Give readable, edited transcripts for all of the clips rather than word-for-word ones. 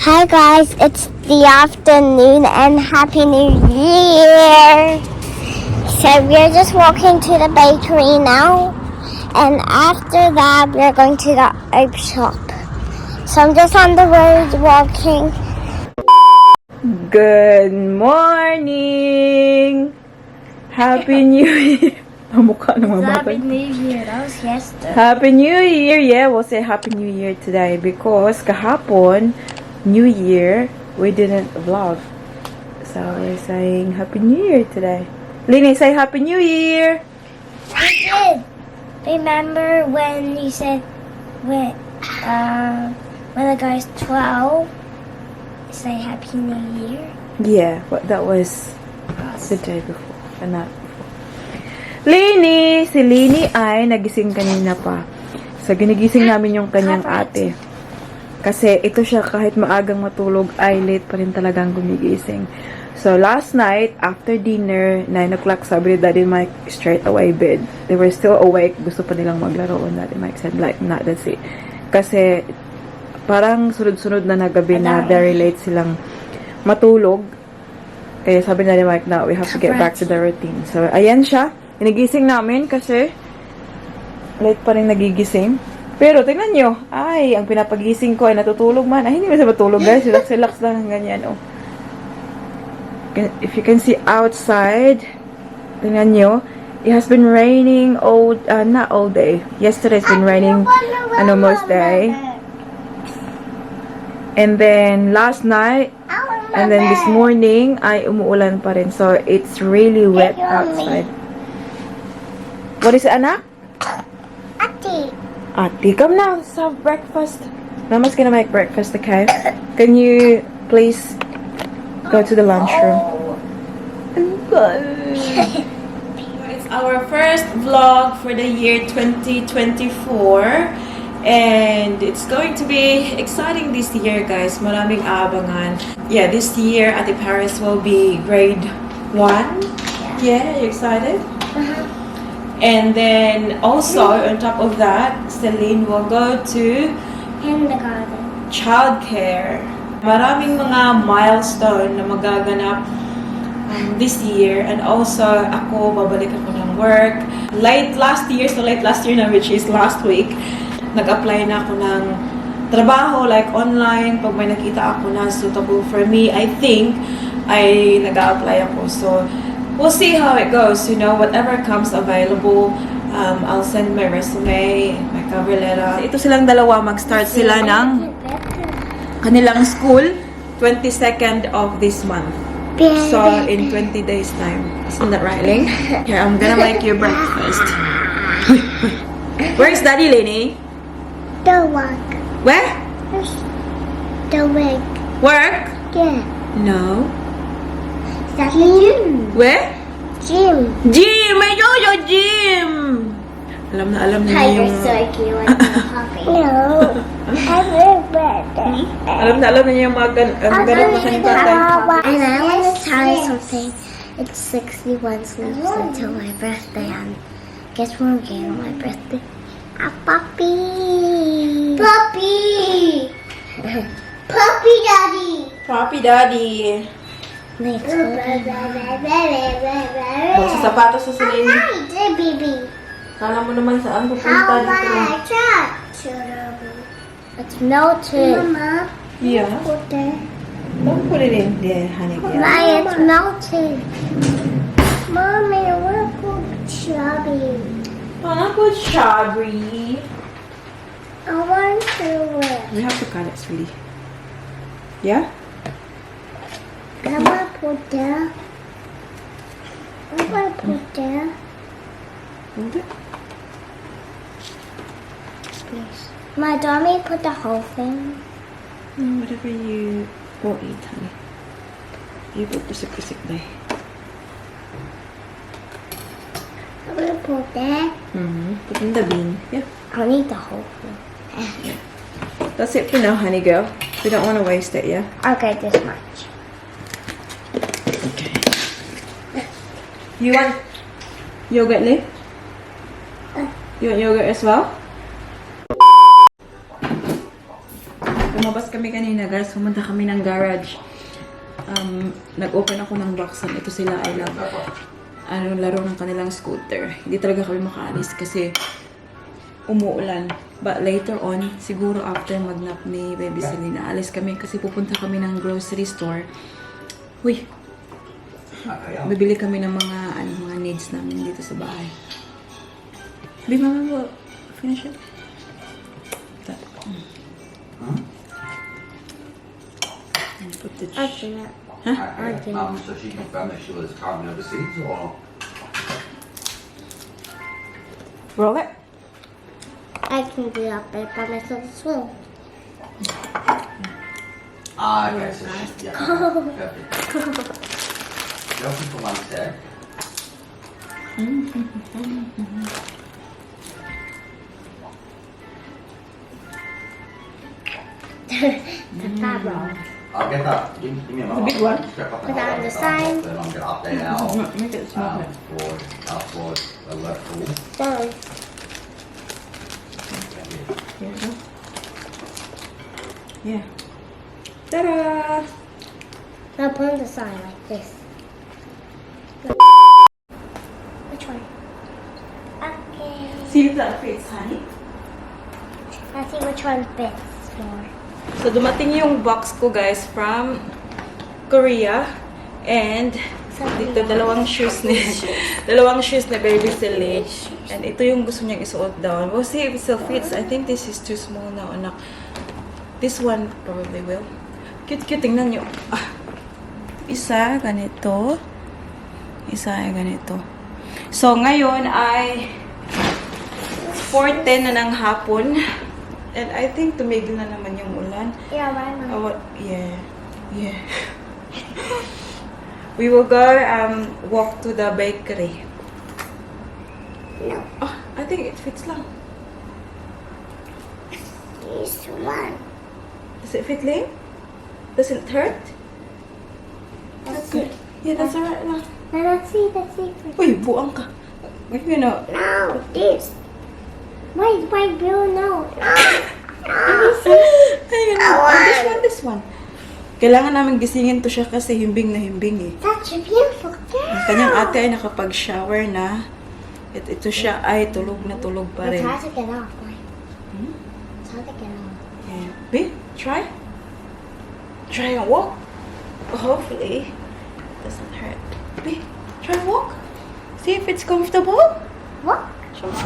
Hi guys, it's the afternoon and Happy New Year! So we're just walking to the bakery now, and after that we're going to the herb shop. So I'm just on the road walking. Good morning! Happy New Year! Mukha naman Happy batang. New Year, that was yesterday. Happy New Year! Yeah, we'll say Happy New Year today because kahapon, New Year, we didn't vlog. So we're saying Happy New Year today. Lini, say Happy New Year! I did! Remember when you said when the guy's 12, say Happy New Year? Yeah, but that was the day before. And not before. Lini! Si Lini ay nagising kanina pa. So, ginigising namin yung kanyang ate. Kasi ito siya kahit maagang matulog ay late pa rin talagang gumigising. So, last night, after dinner, 9 o'clock, sabi ni Daddy Mike, straight away bed. They were still awake. Gusto pa nilang maglaro. And Daddy Mike said, like, not, that's it. Kasi, parang sunod-sunod na gabi na very late silang matulog. Kaya sabi ni Daddy Mike, now we have to get back to the routine. So, ayan siya. Inigising namin kasi late pa rin nagigising. Pero, tingnan nyo. Ay, ang pinapagising ko ay natutulog man. Ay, hindi mo siya matulog, guys. Relax lang ganyan, oh. If you can see outside, tingnan nyo. It has been raining not all day. Yesterday it's been raining most day. And then, last night, and then this morning, ay umuulan pa rin. So, it's really wet outside. What is it, anak? Ate. Ate, come now. Let's have breakfast. Mama's gonna make breakfast, okay? Can you please go to the lunchroom? It's our first vlog for the year 2024. And it's going to be exciting this year, guys. Maraming aabangan. Yeah, this year, Ate Paris will be grade 1. Yeah, you excited? And then also, on top of that, Celine will go to Kindergarten. childcare. Maraming mga milestone na magaganap this year. And also, ako, babalik ako ng work. Late last year na, which is last week, nag-apply na ako ng trabaho, like online. Pag may nakita ako na suitable for me, I think, ay nag-a-apply ako. So, we'll see how it goes, you know, whatever comes available. I'll send my resume, my cover letter. Ito silang dalawa, mag-start sila ng kanilang school, 22nd of this month. So, in 20 days time. Isn't that right, Ling? Here, I'm gonna make you breakfast. Where's Daddy, Lenny? The work. Where? The work. Work? Yeah. No. That's the gym. Where? Gym. Gym! May yo-yo gym! Alam na niya Tiger yung... circle and puppy. No. Alam na niya yung mga ganun na kanyang tatay. And I want to tell you something. It's 61 sleeps until my birthday. And guess what I'm getting on my birthday? A puppy. Puppy. Puppy daddy. Puppy daddy. Sa sapatos sa Celine. Hi, baby. Kala mo naman saan pupunta dito lang. It's melted. Mama, Yeah. put there. Don't put it in there, honey. Why it's melted? Mommy, I want to put chubby. Wanna put strawberry? I want to wear. We have to cut it, sweetie. Yeah? I want to put there. I want to put there. Hold it. Please. My dummy put the whole thing. Whatever you won't eat, honey. You put the sick day. I want to put that. Put in the bean. Yeah. I need the whole thing. That's it for now, honey girl. We don't want to waste it, yeah? Okay, this much. Okay. You want yogurt, Lee? You want yogurt as well? Lumabas kami kanina, guys. Pumunta kami ng garage. Nag-open ako ng box. Ito sila ay laro ng kanilang scooter. Hindi talaga kami makaalis kasi umuulan. But later on, siguro after magnap ni Baby Selena, alis kami kasi pupunta kami ng grocery store. Uy! Bibili kami ng mga needs namin dito sa bahay. Be, Mama, will finish it? Put the So she confirmed that she was traveling overseas, or? roll it. I can do that by myself as well. Okay, so she, yeah, perfect. Just for one sec. The fabric. I'll get that. Give me a moment. big one. Put that on the side. Then I'm gonna update our Make it small. for alert tool. Done. Here we go. Yeah. Ta-da! Now put on the side like this. Which one? Okay. See if that fits, honey. Let's see which one fits more. So, dumating yung box ko, guys, from Korea. And, dito, dalawang shoes ni Baby Celine. And ito yung gusto niyang isuot daw. We'll see if it still fits. I think this is too small now, anak. This one probably will. Cute-cute, tingnan nyo. Isa, ganito. Isa ay ganito. So, ngayon ay 4:10 na ng hapon. And I think tumigil na naman yung ulan. Yeah, right now. Oh, yeah. Yeah. We will go walk to the bakery. No. Oh, I think it fits lang. This one. Does it fit, Ling? Does it hurt? Let's see. Yeah, that's alright lang. Now let's see. Uy, buang ka. You know. No, this. Why blue? No. Ayun, this one. Kailangan namin gisingin to siya kasi himbing na himbing eh. Such a beautiful girl. Ang kanyang ate ay nakapag-shower na. At ito siya ay tulog na tulog pa It's rin. hard to get off, right? It's hard to get off. Yeah. Babe, try. Try and walk. Hopefully, it doesn't hurt. Babe, try and walk. See if it's comfortable. What?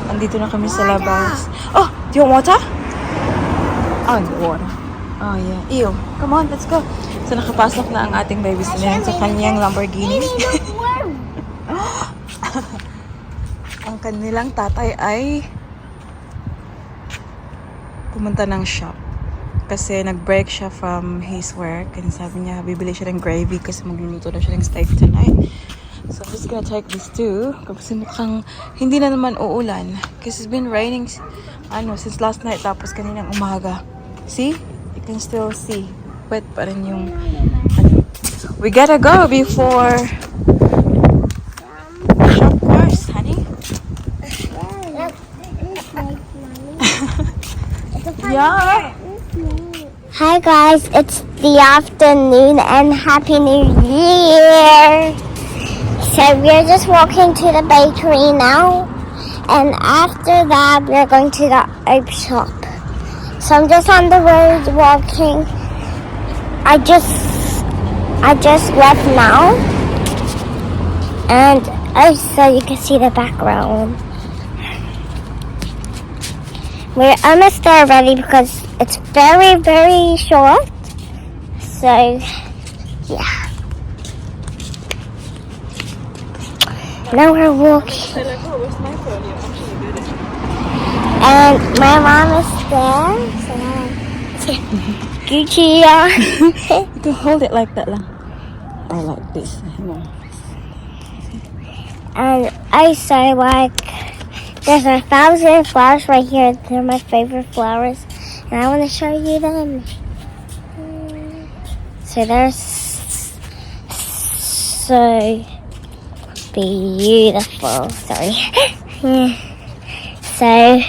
Andito na kami sa labas. Oh, do you want water? Oh, water. Oh, yeah. Ew. Come on, let's go. So, nakapasok na ang ating baby Celine sa kanyang Lamborghini. Ang kanilang tatay ay pumunta ng shop. Kasi nag-break siya from his work. And sabi niya, bibili siya ng gravy kasi magluluto na siya ng steak tonight. So, I'm just gonna take this too. Kasi mukhang hindi na naman uulan. Because it's been raining since last night tapos kaninang umaga. See? You can still see. Wet pa rin yung we gotta go before shop first, honey. Yeah. Hi guys, it's the afternoon and Happy New Year! So we're just walking to the bakery now, and after that we're going to the herb shop. So I'm just on the road walking. I just left now, and so you can see the background. We're almost there already because it's very, very short. So, yeah. Now we're walking. And my mom is there. So, Gucci. You can hold it like that lang. Or like this. And I say there's 1,000 flowers right here. They're my favorite flowers. And I want to show you them. So they're so beautiful. Sorry. So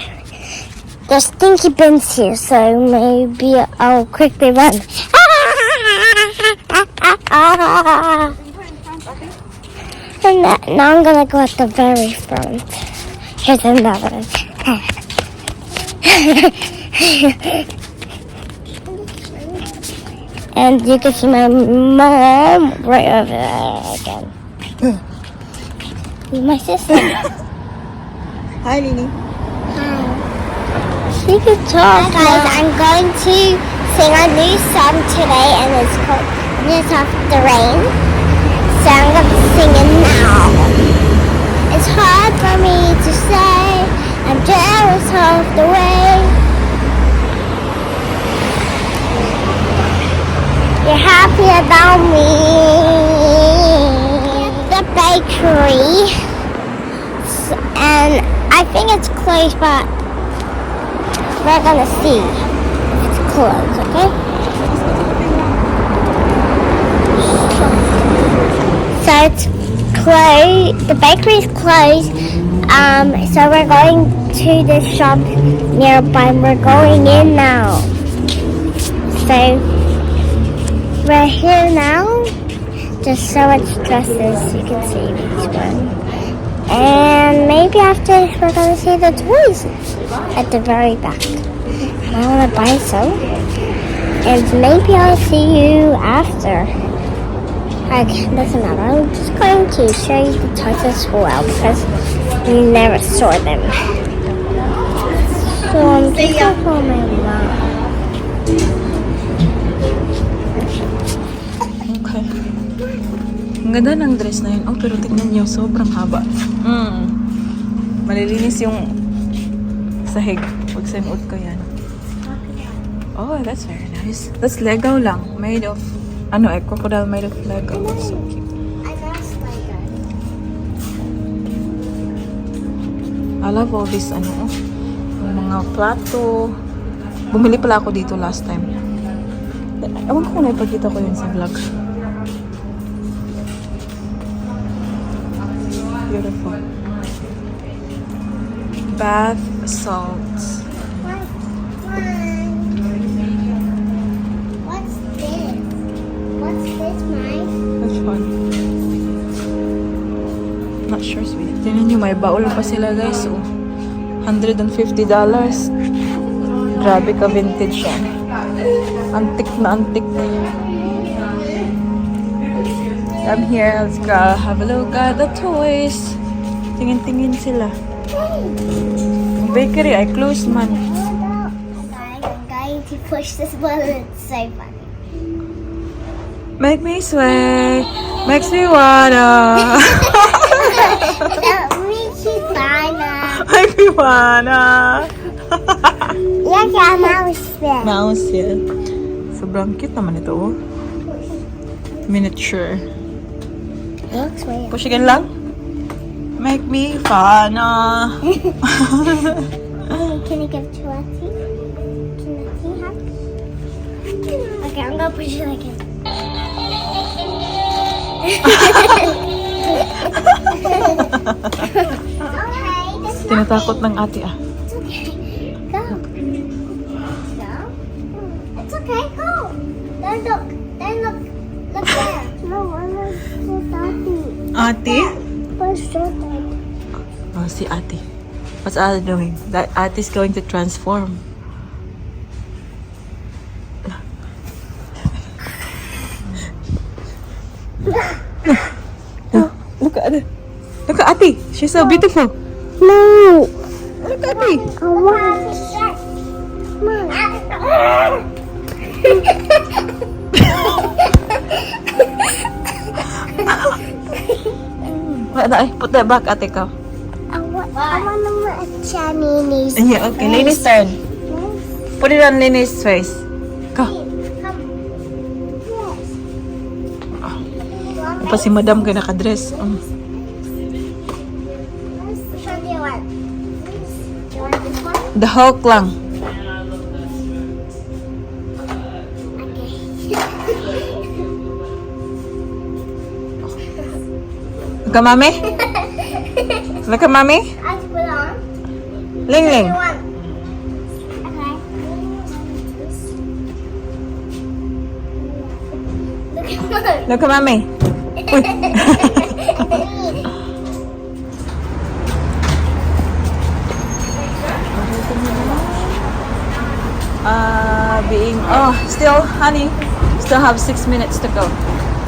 There's stinky bins here, so maybe I'll quickly run. And now I'm gonna go at the very front. Here's another. And you can see my mom right over there again. My sister. Hi, Lini. She could talk. Hi guys, I'm going to sing a new song today, and it's called "News of the Rain." So I'm going to sing it now. It's hard for me to say. I'm jealous of the way you're happy about me. The bakery, and I think it's closed, but we're gonna see if it's closed, okay? So it's closed. The bakery's closed. So we're going to the shop nearby. We're going in now. So we're here now. There's so much dresses. You can see each one. And maybe after this, we're gonna see the toys at the very back. I wanna buy some. And maybe I'll see you after. Okay, doesn't matter. I'm just going to show you the toys as well because we never saw them. So I'm just gonna call my mom. Okay. Ang ganda ng dress na yun. Oh, pero tignan nyo, sobrang haba. Malilinis yung sahig. Pag sinuot ko yan. Oh, that's very nice. That's Lego lang. Made of, crocodile made of Lego. So cute. I lost Lego. I love all this, yung mga plato. Bumili pala ako dito last time. Ewan ko kung naipagkita ko yun sa vlog. Beautiful. Bath salts. What's this? What's this, Mike? Which one? Not sure, sweet. Tingnan nyo, may baul pa sila, guys. So, $150. Grabe ka, vintage siya. Antik na antik. Come here, let's go have a look at the toys. Tingin-tingin sila. Yung bakery ay closed man. Guys, I'm going to push this button. It's so funny. Make me sway, makes me wanna. Make you wanna. Make me wanna. Look at mouse there. Mouse yan. Sobrang cute naman ito, oh. Miniature. Looks weird. Push again lang. Make me wanna. Can you give Chilati? Can you have? Okay, I'm gonna push it again. Okay, this is Tinatakot ng ate, ah. It's okay. Go. Go. It's okay. Go. Then look. Then look. Look there. No, I'm not so happy. Ate? Where's Jordan? Oh, si ate. What's ate doing? That ate is going to transform. Look at ate. Look at ate. She's so beautiful. No. Look at ate. I want to Put that back, ate ko. I want to watch Chinese. Yeah, okay. Lini's turn. Put it on Lini's face. Go. Pa si madam ka nakadress. Which one do you want? Do you want this one? The Hulk lang. Look at mommy. Look at mommy. I put on. Ling Ling. You want? Look at mommy. Uy. Still, honey, still have 6 minutes to go.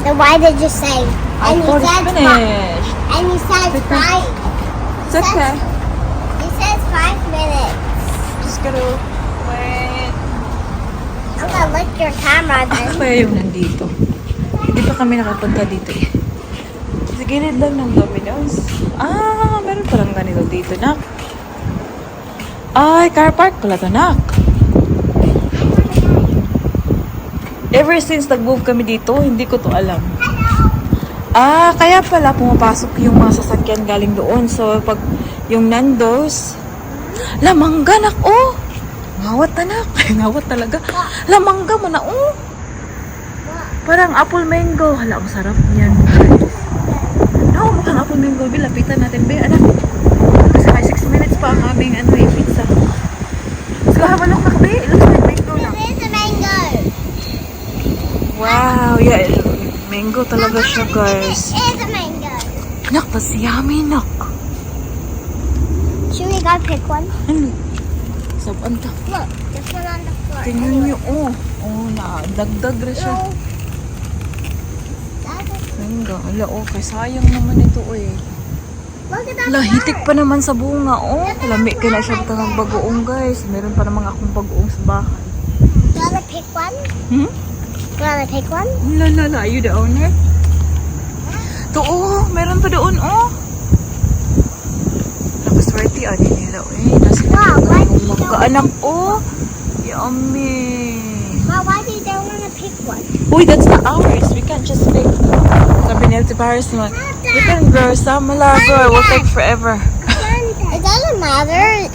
Then why did you say? I And you thought said it's finished. And you said five. It's okay. You said 5 minutes. Just gotta wait. I'm gonna lick your camera then. Kaya yung nandito. Hindi pa kami nakapunta dito eh. Sa gilid lang ng Domino's. Meron palang ganito dito, nak. Ay, car park pala to, nak. Ever since nag-move kami dito, hindi ko to alam. Kaya pala pumapasok yung mga sasakyan galing doon. So, pag yung Nando's, lamangga, nak, oh! Ngawat na, nak. Ngawat talaga. Lamangga mo na, oh! Parang apple mango. Hala, ang sarap niyan. No, mukhang apple mango. Lapitan natin, be, anak. Kasi may 6 minutes pa ang aming pizza. So, have a look, nak, be. It looks like mango na. It is a mango. Wow, yeah, mango talaga siya, guys. It is a mango. Nak, tas yummy, nak. Should we go pick one? Saban ta. Look, this one on the floor. Tingnan niyo, oh. Oh, dagdag na siya. Mango, ala, oh, kay sayang naman ito, eh. Look at that. Lahitik pa naman sa bunga, oh. Lami ka na siya ng bagoong, guys. Meron pa namang akong bagoong sa bahay. You wanna pick one? Hmm? You wanna pick one? Are you the owner? Ito, oh, meron pa doon, oh. Nakaswerte, nila, eh. Nasa Wow, why did you magkaanak, oh. Yummy. Well, why do you don't wanna pick one? Uy, that's not ours. We can't just pick. Sabi niya si Paris mo, we can grow some, malago. It will take forever. It doesn't matter.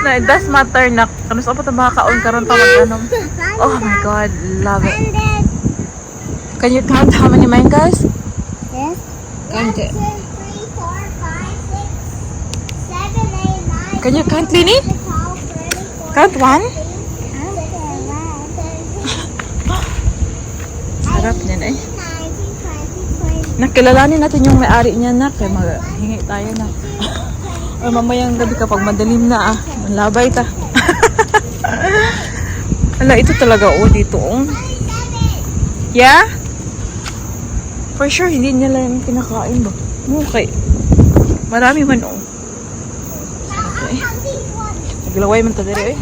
No, it does matter, nak. Kanus apa ito makakaon karon pa mag-anom. Oh my God, love it. Can you count how many mangoes? Yes. Count it. 1, 2, 3, 4, 5, 6, 7, 8, 9. Can you count, Lini? 12, 13, 14, Count one? Sarap niyan, eh. 19, 20, 21. Nakilalanin natin yung may-ari niya, nak. Kaya maghingi tayo, nak. O mamayang gabi kapag madalim na, malabay ta. Ala, ito talaga, oh, dito, oh. Yeah? For sure, hindi niya lang kinakain ba? Okay. Marami man, oh. Okay. Naglaway man ta dito, eh.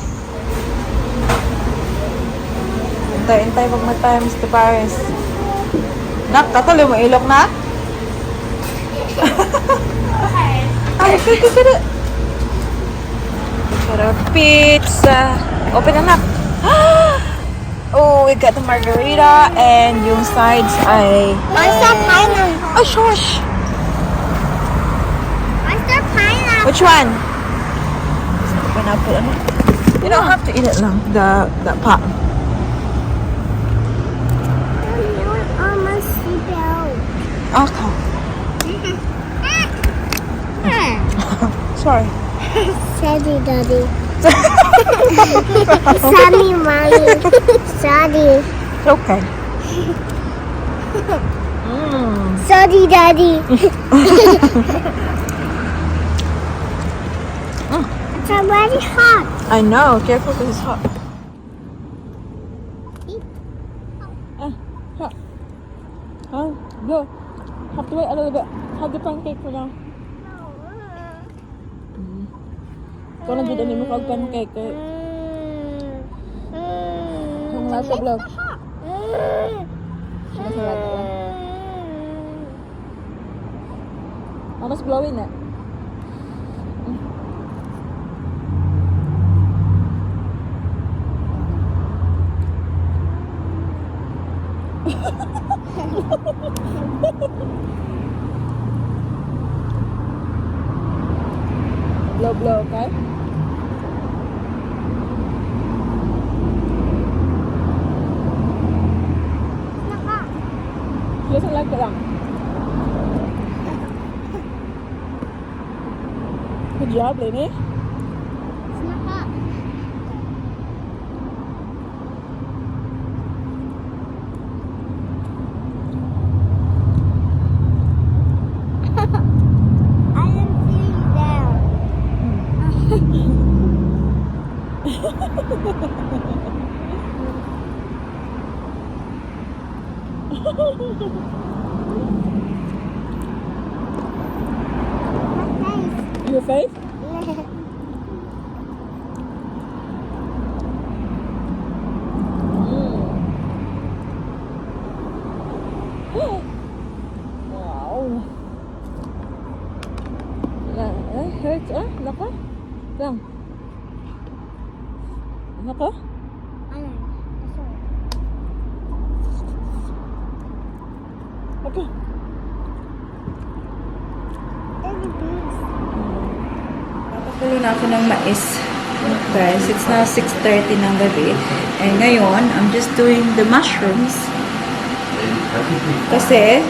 Hintay pag matay, Mr. Paris. Nak, katuloy mo ilok, nak? Ay, kaya. Para pizza. Open na, nak. Oh, we got the margarita and yung sides ay... Where's the pineapple? Oh, shush. Where's the pineapple? Which one? Pineapple, ano? You don't have to eat it lang. The pot. Almost seatbelt. Okay. Sorry. Saddy, daddy. Saddy, mommy. Saddy. It's okay. Saddy, daddy. It's already hot. I know. Careful because it's hot. Go. Have to wait a little bit. Have the pancake for now. Ikaw na dyan mo kag pancake. Yung nasa vlog. Masarap ka. Mama's blowing it. Blow, okay? Listen like that lang. Good job, Lenny. Your face? Wow. Hurts, naka? Lang. Naka? Okay. Napakulo na ako ng mais. Guys, it's now 6:30 ng gabi. And ngayon, I'm just doing the mushrooms. Kasi,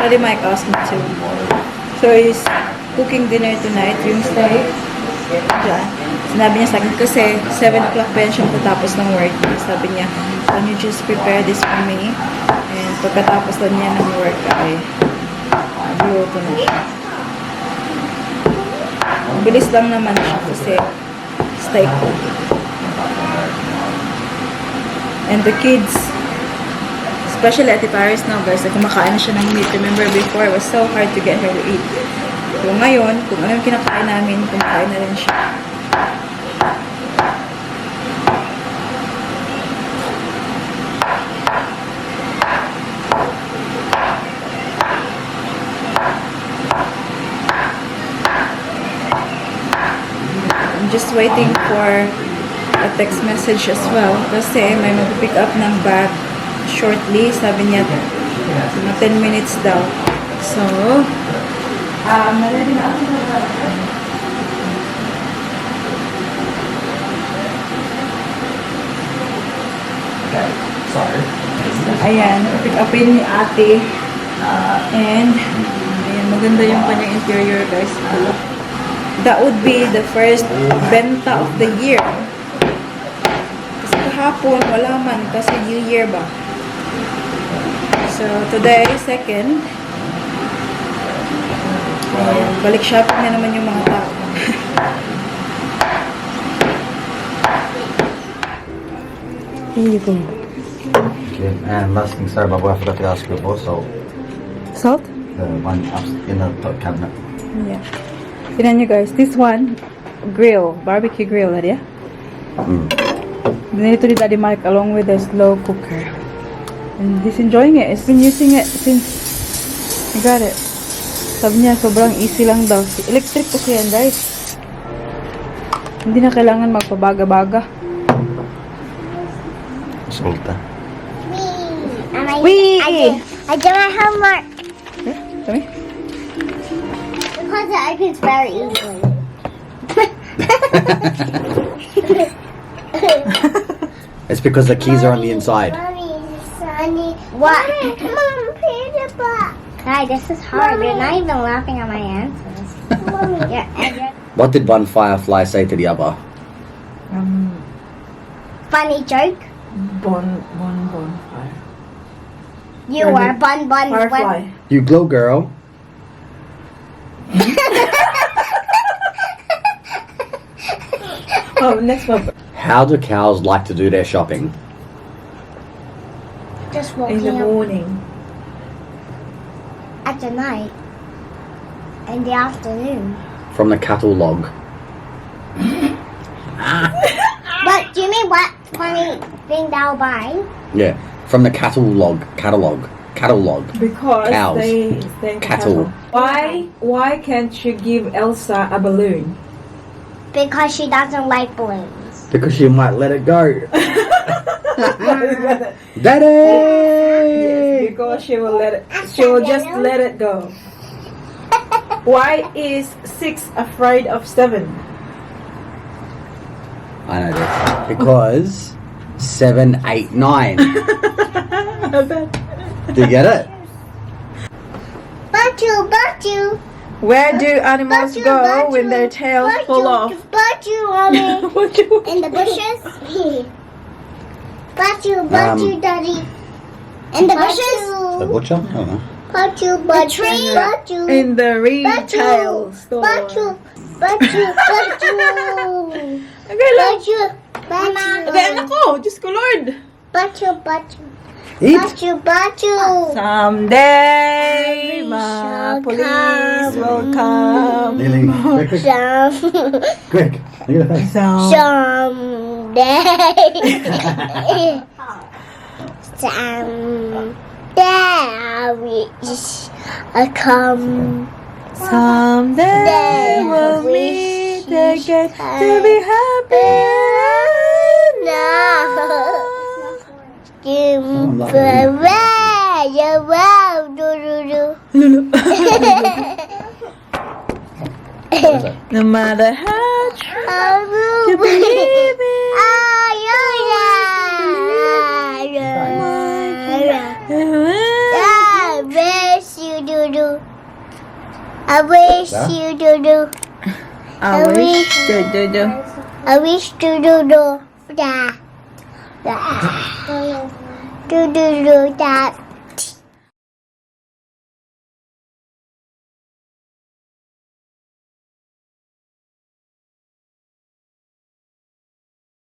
Daddy Mike asked me to. So, he's cooking dinner tonight. Yung steak. Diyan. Sinabi niya sa akin, kasi 7 o'clock pa yan siyang tatapos ng work. Sabi niya, can you just prepare this for me? And pagkatapos lang niya ng work ay luto na siya. Bilis lang naman siya kasi steak. And the kids, especially Ate Paris now guys, na kumakain na siya ng meat. Remember before, it was so hard to get her to eat. So ngayon, kung ano yung kinakain namin, kumakain na rin siya. I'm just waiting for a text message as well kasi may mag-pick up ng bag shortly. Sabi niya, mga 10 minutes daw. So, nalari na ako na bag. Sorry. Ayan, pick upin ni ate. And, ayan, maganda yung kanyang interior guys. That would be the first benta of the year. Kasi kahapon, wala man. Kasi New Year ba? So, today, second. Ayan, balik shopping na naman yung mga tao. Here you go. Okay, and last thing, sorry, but I forgot to ask you also Salt? the one in the top cabinet. Yeah. Tignan nyo guys, this one, grill, barbecue grill, yeah? Nito ni Daddy Mike along with the slow cooker. And he's enjoying it. He's been using it since he got it. Sabi niya, sobrang easy lang daw. Electric kasi yan guys. Hindi na kailangan magpabaga-baga. Salta. Wee! I did my homework. Sabi? Because I can spell easily. It's because the keys are on the inside. Mommy, Sonny. What? Mom, Peter Pan. Guy, this is hard. You're not even laughing at my answers. Mommy. Yeah, What did one firefly say to the other? funny joke. Bonfire. You are bun. Firefly. You glow, girl. Oh, next one. How do cows like to do their shopping? Just In walking the up morning. at the night. In the afternoon. From the cattle log. But do you mean what funny thing they'll buy? Yeah, from the cattle log. Cattle log. Because Cows. they Cattle. Why can't you give Elsa a balloon? Because she doesn't like balloons. Because she might let it go. Daddy! Yes, because she will just let it go. Why is 6 afraid of 7? I know this. Because 7, 8, 9. Do you get it? Batu. Where do animals go when their tails fall off? Batu, mommy. Batu. In the bushes? Batu, daddy. In the bushes? The butcher? I don't know. Batu. In the retail store. Batu. Okay lang. Batu. Ayan ako, Diyos ko Lord. Batu. Eat. Batu. Someday, We my shall police come. will come. Lily, quick, quick, Some, quick. Look at the face. someday. Someday I wish I come. Someday we'll meet again to be happy. No. Give love away your world. Lulu. What is it? No matter how true I will you believe it. I wish you do. I wish you do. I wish do. I wish to do. Da. Da. Do that.